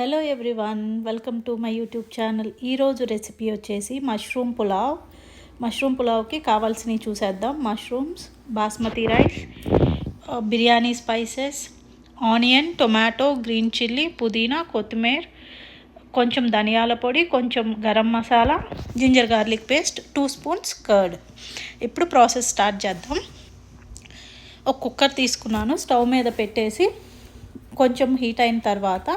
Hello everyone, welcome to my YouTube channel. ఈరోజు recipe వచ్చేసి mushroom pulao. Mushroom పులావ్కి కావాల్సినవి చూసేద్దాం. Mushrooms, basmati rice, biryani spices, onion, tomato, green chilli, పుదీనా, కొత్తిమీర, కొంచెం ధనియాల పొడి, కొంచెం garam masala, ginger garlic paste, 2 spoons curd. ఇప్పుడు ప్రాసెస్ స్టార్ట్ చేద్దాం. ఒక కుక్కర్ తీసుకున్నాను, స్టవ్ మీద పెట్టేసి కొంచెం హీట్ అయిన తర్వాత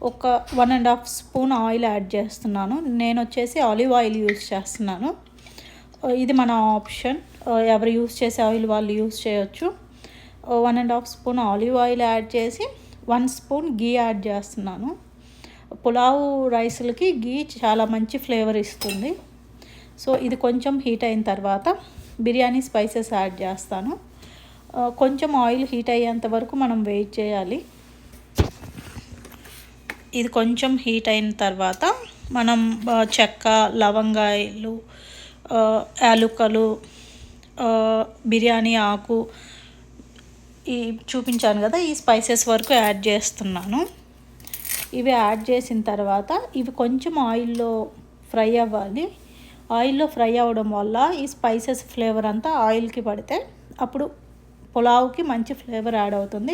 ఒక 1.5 స్పూన్ ఆయిల్ యాడ్ చేస్తున్నాను. నేను వచ్చేసి ఆలివ్ ఆయిల్ యూస్ చేస్తున్నాను. ఇది మన ఆప్షన్, ఎవరు యూస్ చేసే ఆయిల్ వాళ్ళు యూస్ చేయొచ్చు. 1.5 స్పూన్ ఆలివ్ ఆయిల్ యాడ్ చేసి 1 స్పూన్ గీ యాడ్ చేస్తున్నాను. పులావ్ రైస్లకి గీ చాలా మంచి ఫ్లేవర్ ఇస్తుంది. సో ఇది కొంచెం హీట్ అయిన తర్వాత బిర్యానీ స్పైసెస్ యాడ్ చేస్తాను. కొంచెం ఆయిల్ హీట్ అయ్యేంత వరకు మనం వెయిట్ చేయాలి. ఇది కొంచెం హీట్ అయిన తర్వాత మనం చెక్క, లవంగాయలు, యాలుకలు, బిర్యానీ ఆకు ఈ చూపించాను కదా, ఈ స్పైసెస్ వరకు యాడ్ చేస్తున్నాను. ఇవి యాడ్ చేసిన తర్వాత ఇవి కొంచెం ఆయిల్లో ఫ్రై అవ్వాలి. ఆయిల్లో ఫ్రై అవ్వడం వల్ల ఈ స్పైసెస్ ఫ్లేవర్ అంతా ఆయిల్కి పడితే అప్పుడు పులావ్కి మంచి ఫ్లేవర్ యాడ్ అవుతుంది.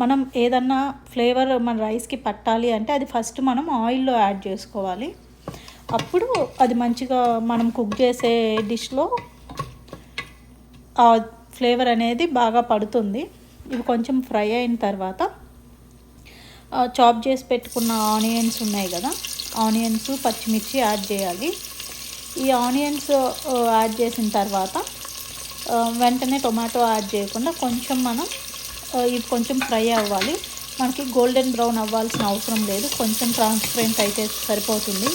మనం ఏదన్నా ఫ్లేవర్ మన రైస్కి పట్టాలి అంటే అది ఫస్ట్ మనం ఆయిల్లో యాడ్ చేసుకోవాలి. అప్పుడు అది మంచిగా మనం కుక్ చేసే డిష్లో ఆ ఫ్లేవర్ అనేది బాగా పడుతుంది. ఇవి కొంచెం ఫ్రై అయిన తర్వాత చాప్ చేసి పెట్టుకున్న ఆనియన్స్ ఉన్నాయి కదా, ఆనియన్స్, పచ్చిమిర్చి యాడ్ చేయాలి. ఈ ఆనియన్స్ యాడ్ చేసిన తర్వాత వెంటనే టొమాటో యాడ్ చేయకుండా కొంచెం మనం ఇది కొంచెం ఫ్రై అవ్వాలి. మనకి గోల్డెన్ బ్రౌన్ అవ్వాల్సిన అవసరం లేదు, కొంచెం ట్రాన్స్పరెంట్ అయితే సరిపోతుంది.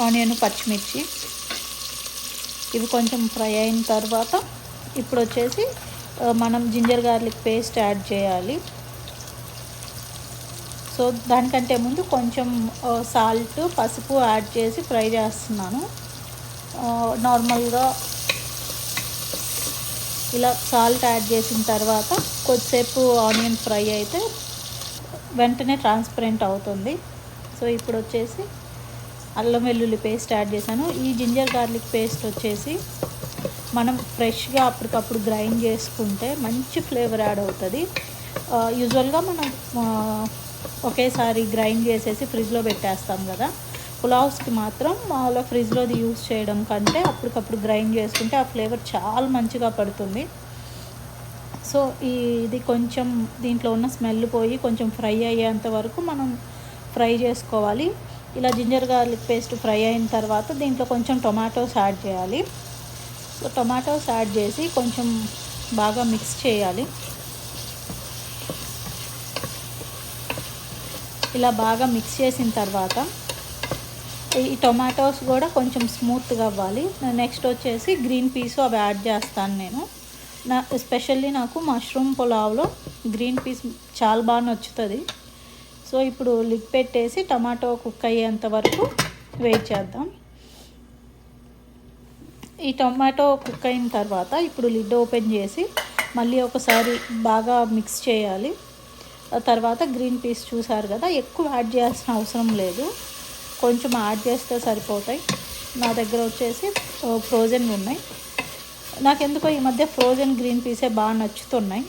ఆనియన్, పచ్చిమిర్చి ఇవి కొంచెం ఫ్రై అయిన తర్వాత ఇప్పుడు వచ్చేసి మనం జింజర్ గార్లిక్ పేస్ట్ యాడ్ చేయాలి. సో దానికంటే ముందు కొంచెం సాల్ట్, పసుపు యాడ్ చేసి ఫ్రై చేస్తున్నాను. నార్మల్గా ఇలా సాల్ట్ యాడ్ చేసిన తర్వాత కొద్దిసేపు ఆనియన్ ఫ్రై అయితే వెంటనే ట్రాన్స్పరెంట్ అవుతుంది. సో ఇప్పుడు వచ్చేసి అల్లం వెల్లుల్లి పేస్ట్ యాడ్ చేశాను. ఈ జింజర్ గార్లిక్ పేస్ట్ వచ్చేసి మనం ఫ్రెష్గా అప్పటికప్పుడు గ్రైండ్ చేసుకుంటే మంచి ఫ్లేవర్ యాడ్ అవుతుంది. యూజువల్గా మనం ఒకేసారి గ్రైండ్ చేసేసి ఫ్రిడ్జ్లో పెట్టేస్తాం కదా, పులావ్స్కి మాత్రం అలా ఫ్రిడ్జ్లోది యూస్ చేయడం కంటే అప్పటికప్పుడు గ్రైండ్ చేసుకుంటే ఆ ఫ్లేవర్ చాలా మంచిగా పడుతుంది. సో ఇది కొంచెం దీంట్లో ఉన్న స్మెల్ పోయి కొంచెం ఫ్రై అయ్యేంత వరకు మనం ఫ్రై చేసుకోవాలి. ఇలా జింజర్ గార్లిక్ పేస్ట్ ఫ్రై అయిన తర్వాత దీంట్లో కొంచెం టొమాటోస్ యాడ్ చేయాలి. సో టొమాటోస్ యాడ్ చేసి కొంచెం బాగా మిక్స్ చేయాలి. ఇలా బాగా మిక్స్ చేసిన తర్వాత ఈ టొమాటోస్ కూడా కొంచెం స్మూత్గా అవ్వాలి. నెక్స్ట్ వచ్చేసి గ్రీన్ పీస్ అవి యాడ్ చేస్తాను నేను. ఎస్పెషల్లీ నాకు మష్రూమ్ పులావ్లో గ్రీన్ పీస్ చాలా బాగా నచ్చుతుంది. సో ఇప్పుడు లిడ్ పెట్టేసి టమాటో కుక్ అయ్యేంత వరకు వెయిట్ చేద్దాం. ఈ టొమాటో కుక్ అయిన తర్వాత ఇప్పుడు లిడ్ ఓపెన్ చేసి మళ్ళీ ఒకసారి బాగా మిక్స్ చేయాలి. తర్వాత గ్రీన్ పీస్ చూసారు కదా, ఎక్కువ యాడ్ చేయాల్సిన అవసరం లేదు, కొంచెం యాడ్ చేస్తే సరిపోతాయి. నా దగ్గర వచ్చేసి ఫ్రోజన్ ఉన్నాయి. నాకు ఎందుకో ఈ మధ్య ఫ్రోజన్ గ్రీన్ పీసే బాగా నచ్చుతున్నాయి.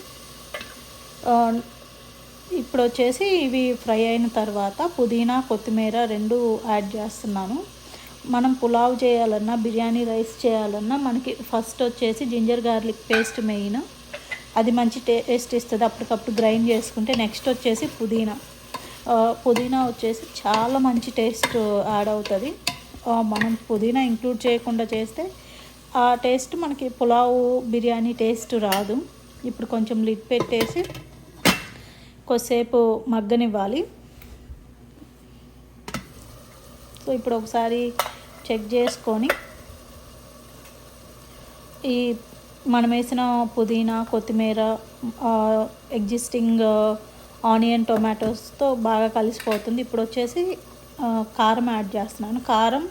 ఇప్పుడు వచ్చేసి ఇవి ఫ్రై అయిన తర్వాత పుదీనా, కొత్తిమీర 2 యాడ్ చేస్తున్నాను. మనం పులావ్ చేయాలన్నా, బిర్యానీ రైస్ చేయాలన్నా మనకి ఫస్ట్ వచ్చేసి జింజర్ గార్లిక్ పేస్ట్ మెయిన్, అది మంచి టేస్ట్ ఇస్తుంది అప్పటికప్పుడు గ్రైండ్ చేసుకుంటే. నెక్స్ట్ వచ్చేసి పుదీనా వచ్చేసి చాలా మంచి టేస్ట్ యాడ్ అవుతుంది. మనం పుదీనా ఇంక్లూడ్ చేయకుండా చేస్తే ఆ టేస్ట్ మనకి పులావ్, బిర్యానీ టేస్ట్ రాదు. ఇప్పుడు కొంచెం లిడ్ పెట్టేసి కొద్దిసేపు మగ్గనివ్వాలి. సో ఇప్పుడు ఒకసారి చెక్ చేసుకొని ఈ మనం వేసిన పుదీనా, కొత్తిమీర, ఎగ్జిస్టింగ్ ఆనియన్, టొమాటోస్తో బాగా కలిసిపోతుంది. ఇప్పుడు వచ్చేసి కారం యాడ్ చేస్తున్నాను. కారం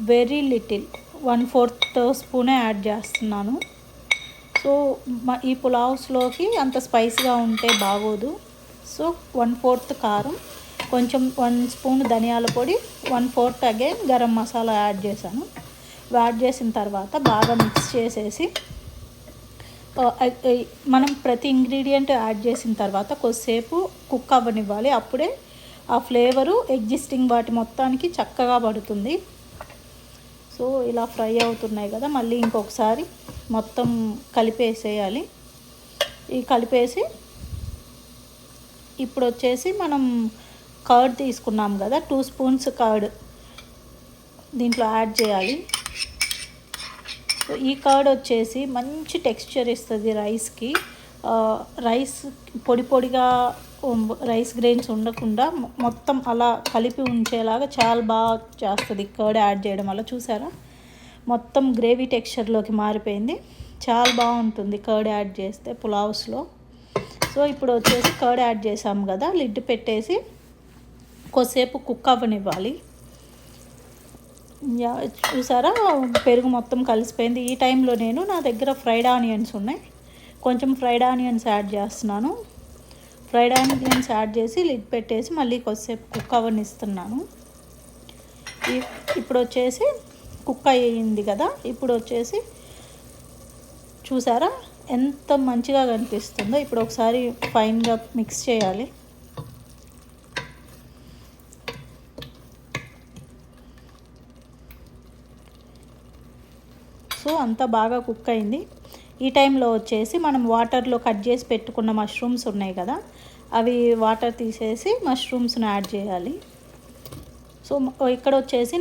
వెరీ లిటిల్, 1/4 స్పూనే యాడ్ చేస్తున్నాను. సో ఈ పులావ్స్లోకి అంత స్పైస్గా ఉంటే బాగోదు. సో 1/4 కారం, కొంచెం 1 స్పూన్ ధనియాల పొడి, 1/4 అగైన్ గరం మసాలా యాడ్ చేశాను. యాడ్ చేసిన తర్వాత బాగా మిక్స్ చేసేసి మనం ప్రతి ఇంగ్రీడియంట్ యాడ్ చేసిన తర్వాత కొద్దిసేపు కుక్ అవ్వనివ్వాలి. అప్పుడే ఆ ఫ్లేవరు ఎగ్జిస్టింగ్ వాటి మొత్తానికి చక్కగా పడుతుంది. సో ఇలా ఫ్రై అవుతున్నాయి కదా, మళ్ళీ ఇంకొకసారి మొత్తం కలిపేసేయాలి. ఈ కలిపేసి ఇప్పుడు వచ్చేసి మనం కర్డ్ తీసుకున్నాం కదా, 2 స్పూన్స్ కర్డ్ దీంట్లో యాడ్ చేయాలి. ఈ కర్డ్ వచ్చేసి మంచి టెక్స్చర్ ఇస్తుంది రైస్కి. రైస్ పొడి పొడిగా రైస్ గ్రెయిన్స్ ఉండకుండా మొత్తం అలా కలిపి ఉంచేలాగా చాలా బాగా చేస్తుంది కర్డ్ యాడ్ చేయడం వల్ల. చూసారా, మొత్తం గ్రేవీ టెక్స్చర్లోకి మారిపోయింది. చాలా బాగుంటుంది కర్డ్ యాడ్ చేస్తే పులావ్స్లో. సో ఇప్పుడు వచ్చేసి కర్డ్ యాడ్ చేసాము కదా, లిడ్ పెట్టేసి కొద్దిసేపు కుక్ అవ్వనివ్వాలి. చూసారా, పెరుగు మొత్తం కలిసిపోయింది. ఈ టైంలో నా దగ్గర ఫ్రైడ్ ఆనియన్స్ ఉన్నాయి, కొంచెం ఫ్రైడ్ ఆనియన్స్ యాడ్ చేస్తున్నాను. ఫ్రైడ్ ఆనియన్స్ యాడ్ చేసి లిడ్ పెట్టేసి మళ్ళీ కొద్దిసేపు కుక్ అవ్వనిస్తున్నాను. ఇప్పుడు వచ్చేసి కుక్ అయ్యింది కదా, ఇప్పుడు వచ్చేసి చూసారా ఎంత మంచిగా కనిపిస్తుందో. ఇప్పుడు ఒకసారి ఫైన్గా మిక్స్ చేయాలి. సో అంతా బాగా కుక్ అయింది. ఈ టైంలో వచ్చేసి మనం వాటర్లో కట్ చేసి పెట్టుకున్న మష్రూమ్స్ ఉన్నాయి కదా, అవి వాటర్ తీసేసి మష్రూమ్స్ని యాడ్ చేయాలి. సో ఇక్కడ వచ్చేసి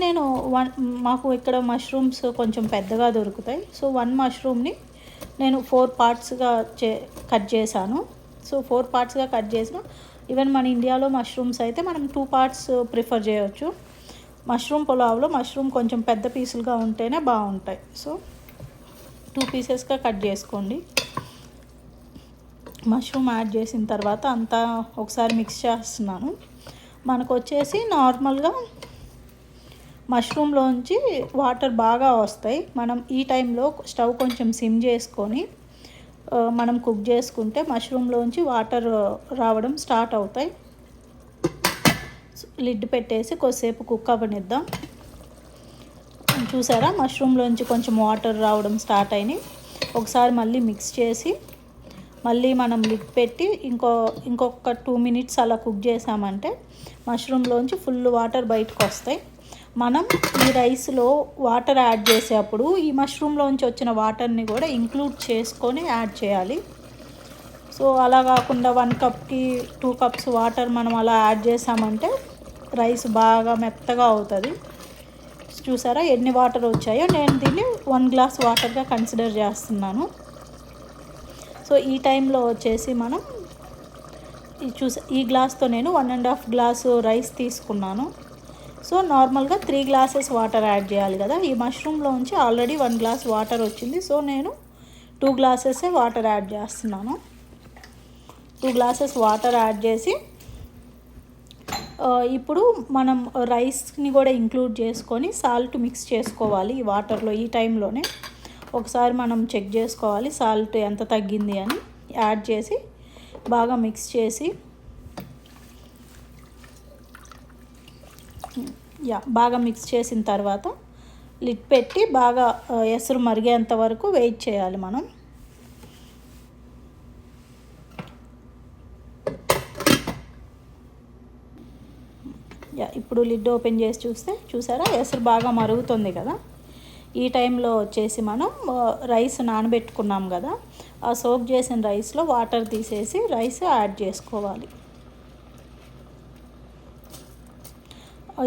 మాకు ఇక్కడ మష్రూమ్స్ కొంచెం పెద్దగా దొరుకుతాయి. సో 1 మష్రూమ్ని నేను 4 పార్ట్స్గా కట్ చేశాను. సో 4 పార్ట్స్గా కట్ చేసిన, ఈవెన్ మన ఇండియాలో మష్రూమ్స్ అయితే మనం 2 పార్ట్స్ ప్రిఫర్ చేయవచ్చు. మష్రూమ్ పులావ్లో మష్రూమ్ కొంచెం పెద్ద పీసులుగా ఉంటేనే బాగుంటాయి. సో 2 పీసెస్గా కట్ చేసుకోండి. మష్రూమ్ యాడ్ చేసిన తర్వాత అంతా ఒకసారి మిక్స్ చేస్తున్నాను. మనకు వచ్చేసి నార్మల్గా మష్రూమ్లోంచి వాటర్ బాగా వస్తాయి. మనం ఈ టైంలో స్టవ్ కొంచెం సిమ్ చేసుకొని మనం కుక్ చేసుకుంటే మష్రూమ్లోంచి వాటర్ రావడం స్టార్ట్ అవుతాయి. లిడ్ పెట్టేసి కొద్దిసేపు కుక్ అవ్వనిద్దాం. చూసారా, మష్రూమ్లోంచి కొంచెం వాటర్ రావడం స్టార్ట్ అయినాయి. ఒకసారి మళ్ళీ మిక్స్ చేసి మళ్ళీ మనం లిడ్ పెట్టి ఇంకొక 2 మినిట్స్ అలా కుక్ చేసామంటే మష్రూమ్లోంచి ఫుల్ వాటర్ బయటకు వస్తాయి. మనం ఈ రైస్లో వాటర్ యాడ్ చేసేటప్పుడు ఈ మష్రూమ్లోంచి వచ్చిన వాటర్ని కూడా ఇంక్లూడ్ చేసుకొని యాడ్ చేయాలి. సో అలా కాకుండా 1 కప్కి 2 కప్స్ వాటర్ మనం అలా యాడ్ చేసామంటే రైస్ బాగా మెత్తగా అవుతుంది. చూసారా ఎన్ని వాటర్ వచ్చాయో, నేను దీన్ని 1 గ్లాస్ వాటర్గా కన్సిడర్ చేస్తున్నాను. సో ఈ టైంలో వచ్చేసి మనం ఈ గ్లాస్తో నేను 1.5 గ్లాసు రైస్ తీసుకున్నాను. సో నార్మల్గా 3 గ్లాసెస్ వాటర్ యాడ్ చేయాలి కదా. ఈ మష్రూమ్లోంచి ఆల్రెడీ 1 గ్లాస్ వాటర్ వచ్చింది. సో నేను 2 గ్లాసెసే వాటర్ యాడ్ చేస్తున్నాను. 2 గ్లాసెస్ వాటర్ యాడ్ చేసి ఇప్పుడు మనం రైస్ని కూడా ఇంక్లూడ్ చేసుకొని సాల్ట్ మిక్స్ చేసుకోవాలి ఈ వాటర్లో. ఈ టైంలోనే ఒకసారి మనం చెక్ చేసుకోవాలి సాల్ట్ ఎంత తగ్గింది అని. యాడ్ చేసి బాగా మిక్స్ చేసి బాగా మిక్స్ చేసిన తర్వాత లిడ్ పెట్టి బాగా ఎసరు మరిగేంత వరకు వెయిట్ చేయాలి మనం. ఇప్పుడు లిడ్ ఓపెన్ చేసి చూసారా ఎసరు బాగా మరుగుతుంది కదా. ఈ టైంలో వచ్చేసి మనం రైస్ నానబెట్టుకున్నాం కదా, ఆ సోక్ చేసిన రైస్లో వాటర్ తీసేసి రైస్ యాడ్ చేసుకోవాలి.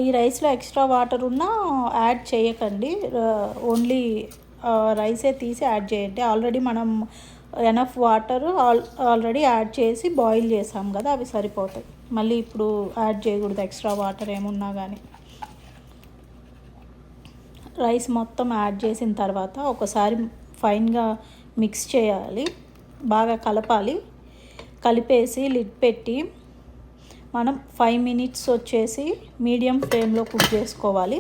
ఈ రైస్లో ఎక్స్ట్రా వాటర్ ఉన్నా యాడ్ చేయకండి, ఓన్లీ రైసే తీసి యాడ్ చేయండి. ఆల్రెడీ మనం ఎనఫ్ వాటర్ ఆల్రెడీ యాడ్ చేసి బాయిల్ చేసాం కదా, అవి సరిపోతాయి. మళ్ళీ ఇప్పుడు యాడ్ చేయకూడదు ఎక్స్ట్రా వాటర్ ఏమున్నా కానీ. రైస్ మొత్తం యాడ్ చేసిన తర్వాత ఒకసారి ఫైన్గా మిక్స్ చేయాలి, బాగా కలపాలి. కలిపేసి లిడ్ పెట్టి మనం 5 మినిట్స్ వచ్చేసి మీడియం ఫ్లేమ్లో కుక్ చేసుకోవాలి.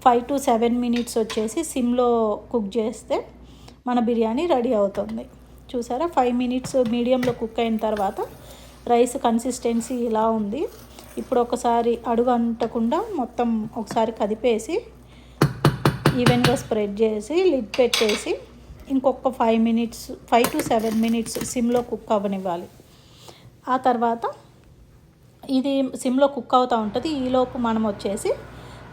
5 to 7 మినిట్స్ వచ్చేసి సిమ్లో కుక్ చేస్తే మన బిర్యానీ రెడీ అవుతుంది. చూసారా 5 మినిట్స్ మీడియంలో కుక్ అయిన తర్వాత రైస్ కన్సిస్టెన్సీ ఇలా ఉంది. ఇప్పుడు ఒకసారి అడుగు అంటకుండా మొత్తం ఒకసారి కదిపేసి ఈవెన్గా స్ప్రెడ్ చేసి లిడ్ పెట్టేసి ఇంకొక 5 to 7 మినిట్స్ సిమ్లో కుక్ అవ్వనివ్వాలి. ఆ తర్వాత ఇది సిమ్లో కుక్ అవుతూ ఉంటుంది. ఈలోపు మనం వచ్చేసి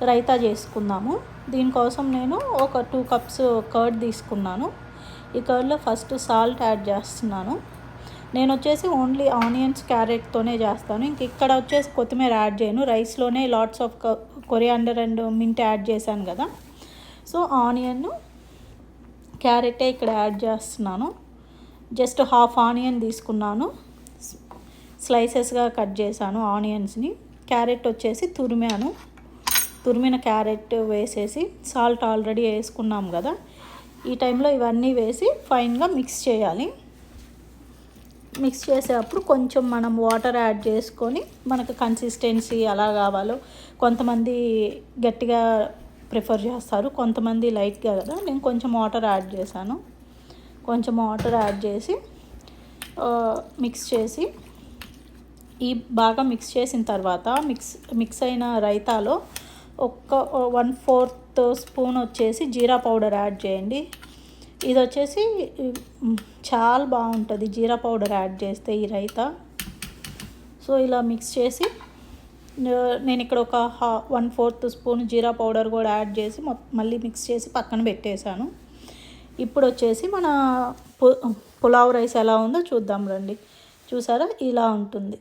రైతా చేసుకుందాము. దీనికోసం నేను ఒక 2 కప్స్ కర్డ్ తీసుకున్నాను. ఈ కర్డ్లో ఫస్ట్ సాల్ట్ యాడ్ చేస్తున్నాను. నేను వచ్చేసి ఓన్లీ ఆనియన్స్ క్యారెట్తోనే చేస్తాను. ఇంక ఇక్కడ వచ్చేసి కొత్తిమీర యాడ్ చేయను. రైస్లోనే lots of coriander and mint add చేశాను కదా, సో ఆనియన్ క్యారెటే ఇక్కడ యాడ్ చేస్తున్నాను. జస్ట్ హాఫ్ ఆనియన్ తీసుకున్నాను, స్లైసెస్గా కట్ చేశాను ఆనియన్స్ని. క్యారెట్ వచ్చేసి తురిమిన క్యారెట్ వేసేసి సాల్ట్ ఆల్రెడీ వేసుకున్నాం కదా, ఈ టైంలో ఇవన్నీ వేసి ఫైన్గా మిక్స్ చేయాలి. మిక్స్ చేసేటప్పుడు కొంచెం మనం వాటర్ యాడ్ చేసుకొని మనకు కన్సిస్టెన్సీ ఎలా కావాలో, కొంతమంది గట్టిగా ప్రిఫర్ చేస్తారు, కొంతమంది లైట్గా కదా, నేను కొంచెం వాటర్ యాడ్ చేశాను. కొంచెం వాటర్ యాడ్ చేసి మిక్స్ చేసి బాగా మిక్స్ చేసిన తర్వాత మిక్స్ అయిన రైతాలో ఒక 1/4 స్పూన్ వచ్చేసి జీరా పౌడర్ యాడ్ చేయండి. ఇది వచ్చేసి చాలా బాగుంటుంది జీరా పౌడర్ యాడ్ చేస్తే ఈ రైతా. సో ఇలా మిక్స్ చేసి నేను ఇక్కడ ఒక 1/4 స్పూన్ జీరా పౌడర్ కూడా యాడ్ చేసి మళ్ళీ మిక్స్ చేసి పక్కన పెట్టేశాను. ఇప్పుడు వచ్చేసి మన పులావ్ రైస్ ఎలా ఉందో చూద్దాం రండి. చూసారా, ఇలా ఉంటుంది.